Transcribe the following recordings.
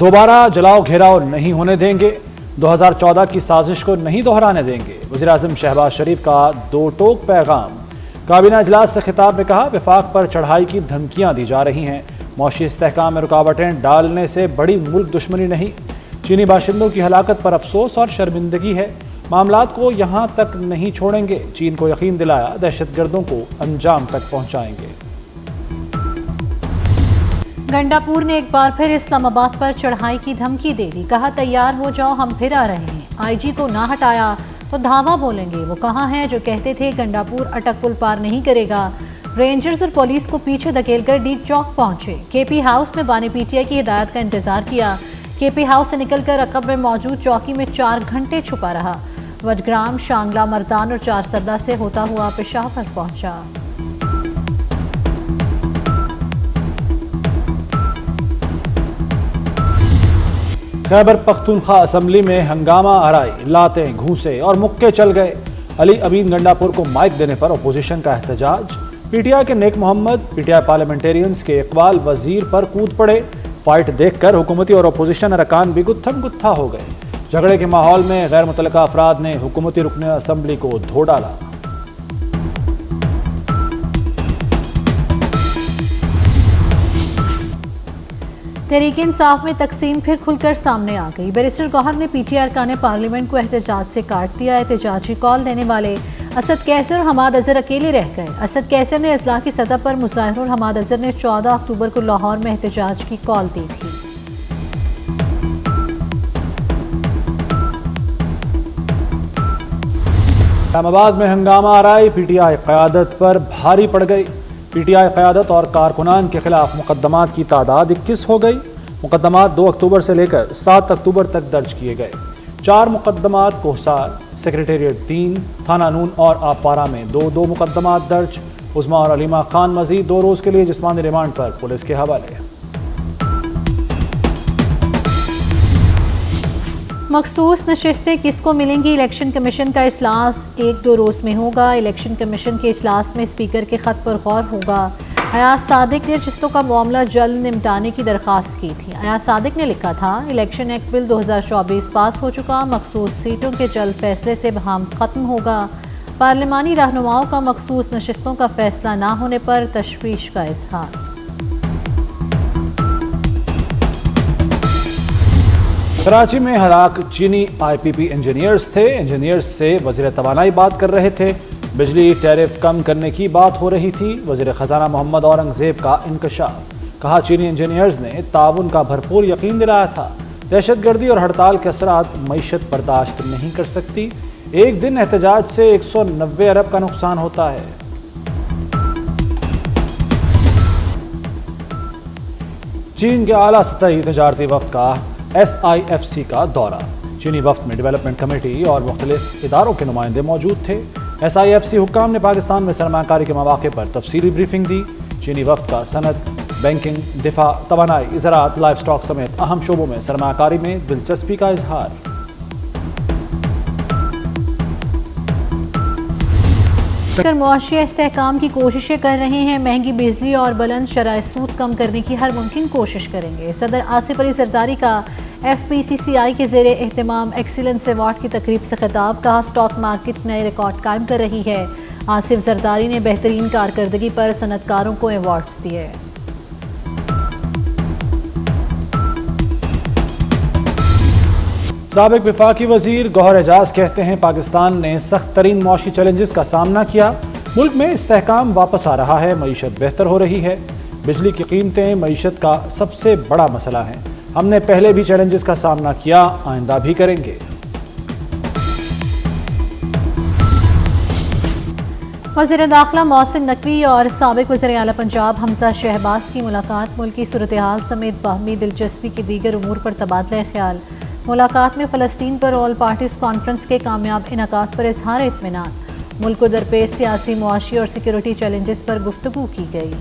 دوبارہ جلاؤ گھیراؤ نہیں ہونے دیں گے، 2014 کی سازش کو نہیں دہرانے دیں گے، وزیر اعظم شہباز شریف کا دو ٹوک پیغام۔ کابینہ اجلاس سے خطاب میں کہا وفاق پر چڑھائی کی دھمکیاں دی جا رہی ہیں، معاشی استحکام میں رکاوٹیں ڈالنے سے بڑی ملک دشمنی نہیں۔ چینی باشندوں کی ہلاکت پر افسوس اور شرمندگی ہے، معاملات کو یہاں تک نہیں چھوڑیں گے، چین کو یقین دلایا دہشت گردوں کو انجام تک پہنچائیں گے۔ گنڈاپور نے ایک بار پھر اسلام آباد پر چڑھائی کی دھمکی دے دی، کہا تیار ہو جاؤ ہم پھر آ رہے ہیں، آئی جی کو نہ ہٹایا تو دھاوا بولیں گے۔ وہ کہاں ہیں جو کہتے تھے گنڈاپور اٹک پل پار نہیں کرے گا؟ رینجرز اور پولیس کو پیچھے دھکیل کر ڈی چوک پہنچے، کے پی ہاؤس میں بانی پی ٹی آئی کی ہدایت کا انتظار کیا، کے پی ہاؤس سے نکل کر عقب میں موجود چوکی میں 4 گھنٹے چھپا رہا، وجگرام، شانگلہ، مردان اور چارسدہ سے ہوتا ہوا پشاور پہنچا۔ خیبر پختونخوا اسمبلی میں ہنگامہ آرائی، لاتیں، گھونسے اور مکے چل گئے، علی امین گنڈاپور کو مائک دینے پر اپوزیشن کا احتجاج، پی ٹی آئی کے نیک محمد پی ٹی آئی پارلیمنٹیرینز کے اقبال وزیر پر کود پڑے، فائٹ دیکھ کر حکومتی اور اپوزیشن ارکان بھی گتھم گتھا ہو گئے، جھگڑے کے ماحول میں غیر متعلقہ افراد نے حکومتی رکن اسمبلی کو دھو ڈالا۔ تحریک انصاف میں تقسیم پھر کھل کر سامنے آ گئی، بیرسٹر گوہر نے پی ٹی آئی ارکان پارلیمنٹ کو احتجاج سے کاٹ دیا، احتجاجی کال دینے والے اسد کیسر اور حماد اظہر اکیلے رہ گئے۔ اسد کیسر نے اضلاع کی سطح پر مظاہروں اور حماد اظہر نے 14 اکتوبر کو لاہور میں احتجاج کی کال دی تھی۔ اسلام آباد میں ہنگامہ آرائی، پی ٹی آئی قیادت پر بھاری پڑ گئی، پی ٹی آئی قیادت اور کارکنان کے خلاف مقدمات کی تعداد 21 ہو گئی، مقدمات 2 اکتوبر سے لے کر 7 اکتوبر تک درج کیے گئے، 4 مقدمات کوہسار، سیکریٹریٹ 3، تھانہ نون اور آپارہ میں 2 مقدمات درج، عظمیٰ اور علیمہ خان مزید 2 روز کے لیے جسمانی ریمانڈ پر پولیس کے حوالے۔ مخصوص نشستیں کس کو ملیں گی؟ الیکشن کمیشن کا اجلاس 1-2 روز میں ہوگا، الیکشن کمیشن کے اجلاس میں اسپیکر کے خط پر غور ہوگا۔ ایاز صادق نے نشستوں کا معاملہ جلد نمٹانے کی درخواست کی تھی۔ ایاز صادق نے لکھا تھا الیکشن ایکٹ بل 2024 پاس ہو چکا، مخصوص سیٹوں کے جلد فیصلے سے بہام ختم ہوگا، پارلیمانی رہنماؤں کا مخصوص نشستوں کا فیصلہ نہ ہونے پر تشویش کا اظہار۔ کراچی میں ہلاک چینی آئی پی پی انجینئرز تھے، انجینئرز سے وزیر توانائی بات کر رہے تھے، بجلی ٹیرف کم کرنے کی بات ہو رہی تھی، وزیر خزانہ محمد اورنگزیب کا انکشاف، کہا چینی انجینئرز نے تعاون کا بھرپور یقین دلایا تھا، دہشت گردی اور ہڑتال کے اثرات معیشت برداشت نہیں کر سکتی، ایک دن احتجاج سے 190 ارب کا نقصان ہوتا ہے۔ چین کے اعلیٰ سطحی تجارتی وفد کا SIFC کا دورہ، چینی وفد میں ڈیولپمنٹ کمیٹی اور مختلف اداروں کے نمائندے موجود تھے۔ SIFC حکام نے پاکستان میں سرمایہ کاری کے مواقع پر تفصیلی بریفنگ دی، چینی وفد کا صنعت، بینکنگ، دفاع، توانائی، زراعت، لائف سٹاک سمیت اہم شعبوں میں سرمایہ کاری میں دلچسپی کا اظہار۔ معاشی استحکام کی کوششیں کر رہے ہیں، مہنگی بجلی اور بلند شرح سود کم کرنے کی ہر ممکن کوشش کریں گے۔ صدر آصف علی زرداری کا FPCCI کے زیر اہتمام ایکسیلنس ایوارڈ کی تقریب سے خطاب، کہا اسٹاک مارکیٹ نئے ریکارڈ قائم کر رہی ہے، آصف زرداری نے بہترین کارکردگی پر صنعت کاروں کو ایوارڈز دیے۔ سابق وفاقی وزیر گوہر اعجاز کہتے ہیں پاکستان نے سخت ترین معاشی چیلنجز کا سامنا کیا، ملک میں استحکام واپس آ رہا ہے، معیشت بہتر ہو رہی ہے، بجلی کی قیمتیں معیشت کا سب سے بڑا مسئلہ ہیں، ہم نے پہلے بھی چیلنجز کا سامنا کیا، آئندہ بھی کریں گے۔ وزیر داخلہ محسن نقوی اور سابق وزیر اعلیٰ پنجاب حمزہ شہباز کی ملاقات، ملکی صورتحال سمیت باہمی دلچسپی کے دیگر امور پر تبادلہ خیال، ملاقات میں فلسطین پر آل پارٹیز کانفرنس کے کامیاب انعقاد پر اظہار اطمینان، ملک کو درپیش سیاسی، معاشی اور سیکیورٹی چیلنجز پر گفتگو کی گئی۔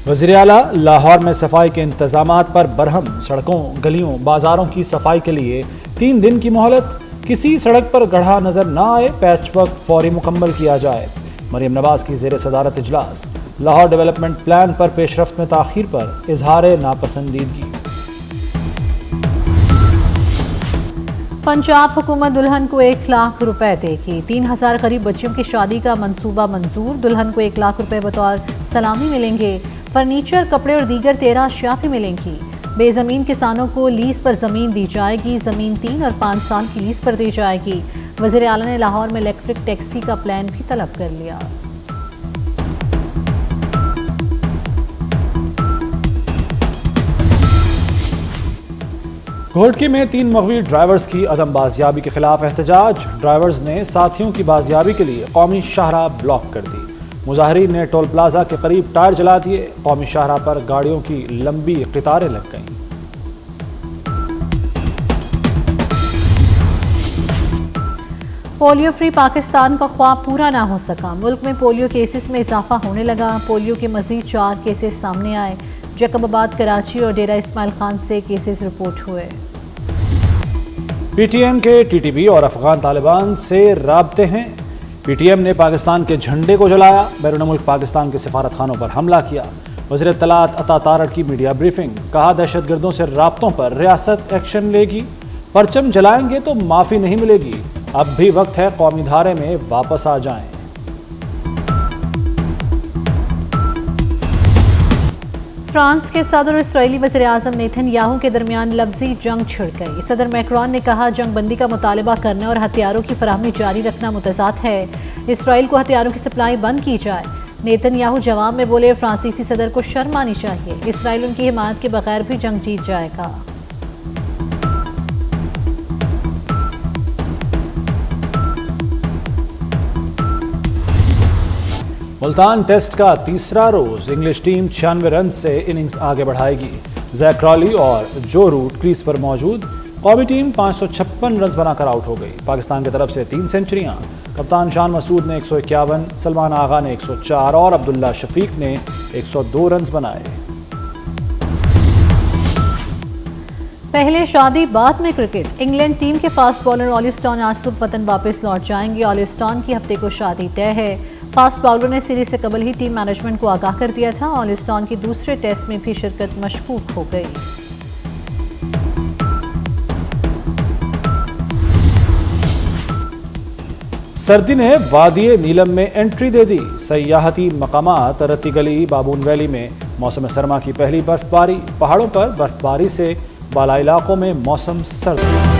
وزیر اعلیٰ لاہور میں صفائی کے انتظامات پر برہم، سڑکوں، گلیوں، بازاروں کی صفائی کے لیے 3 دن کی مہلت، کسی سڑک پر گڑھا نظر نہ آئے، پیچ ورک فوری مکمل کیا جائے۔ مریم نواز کی زیر صدارت اجلاس، لاہور ڈیولپمنٹ پلان پر پیش رفت میں تاخیر پر اظہار ناپسندیدگی۔ پنجاب حکومت دلہن کو 1 لاکھ روپے دے گی۔ 3000 غریب بچیوں کی شادی کا منصوبہ منظور۔ دلہن کو 1 لاکھ روپے بطور سلامی ملیں گے۔ فرنیچر، کپڑے اور دیگر 13 اشیاء بھی ملیں گی۔ بے زمین کسانوں کو لیز پر زمین دی جائے گی۔ زمین 3 اور 5 سال کی لیز پر دی جائے گی۔ وزیر اعلیٰ نے لاہور میں الیکٹرک ٹیکسی کا پلان بھی طلب کر لیا۔ گھوٹکی میں 3 مغوی ڈرائیورز کی عدم بازیابی کے خلاف احتجاج۔ ڈرائیورز نے ساتھیوں کی بازیابی کے لیے قومی شاہراہ بلاک کر دی۔ مظاہرین نے ٹول پلازہ کے قریب ٹائر جلا دیے۔ قومی شاہراہ پر گاڑیوں کی لمبی قطاریں لگ گئیں۔ پولیو فری پاکستان کا خواب پورا نہ ہو سکا۔ ملک میں پولیو کیسز میں اضافہ ہونے لگا۔ پولیو کے مزید 4 کیسز سامنے آئے۔ جیکب آباد، کراچی اور ڈیرہ اسماعیل خان سے کیسز رپورٹ ہوئے۔ پی ٹی ایم کے ٹی ٹی پی اور افغان طالبان سے رابطے ہیں۔ پی ٹی ایم نے پاکستان کے جھنڈے کو جلایا۔ بیرون ملک پاکستان کے سفارت خانوں پر حملہ کیا۔ وزیر اطلاعات عطا تارڑ کی میڈیا بریفنگ۔ کہا دہشت گردوں سے رابطوں پر ریاست ایکشن لے گی۔ پرچم جلائیں گے تو معافی نہیں ملے گی۔ اب بھی وقت ہے قومی دھارے میں واپس آ جائیں۔ فرانس کے صدر اور اسرائیلی وزیر اعظم نیتن یاہو کے درمیان لفظی جنگ چھڑ گئی۔ صدر میکرون نے کہا جنگ بندی کا مطالبہ کرنا اور ہتھیاروں کی فراہمی جاری رکھنا متضاد ہے۔ اسرائیل کو ہتھیاروں کی سپلائی بند کی جائے۔ نیتن یاہو جواب میں بولے فرانسیسی صدر کو شرم آنی چاہیے۔ اسرائیل ان کی حمایت کے بغیر بھی جنگ جیت جائے گا۔ ملتان ٹیسٹ کا تیسرا روز انگلش ٹیم 96 رنز سے اننگز آگے بڑھائے گی۔ زیک کرالی اور جو روٹ کریز پر موجود۔ قومی ٹیم 556 رنز بنا کر آؤٹ ہو گئی۔ پاکستان کی طرف سے 3 سنچریاں۔ کپتان شان مسعود نے 151، سلمان آغا نے 104 اور عبداللہ شفیق نے 102 رنز بنائے۔ پہلے شادی بعد میں کرکٹ۔ انگلینڈ ٹیم کے فاسٹ بالر آلی اسٹون آج صبح وطن واپس لوٹ جائیں گے۔ آلی اسٹون کی ہفتے کو شادی طے ہے۔ فاسٹ بالر نے سیریز سے قبل ہی ٹیم مینجمنٹ کو آگاہ کر دیا تھا۔ آلی اسٹون کی دوسرے ٹیسٹ میں بھی شرکت مشکوک ہو گئی۔ سردی نے وادی نیلم میں انٹری دے دی۔ سیاحتی مقامات رتی گلی، بابون ویلی میں موسم سرما کی پہلی برف باری۔ پہاڑوں پر برف باری سے بالا علاقوں میں موسم سرد۔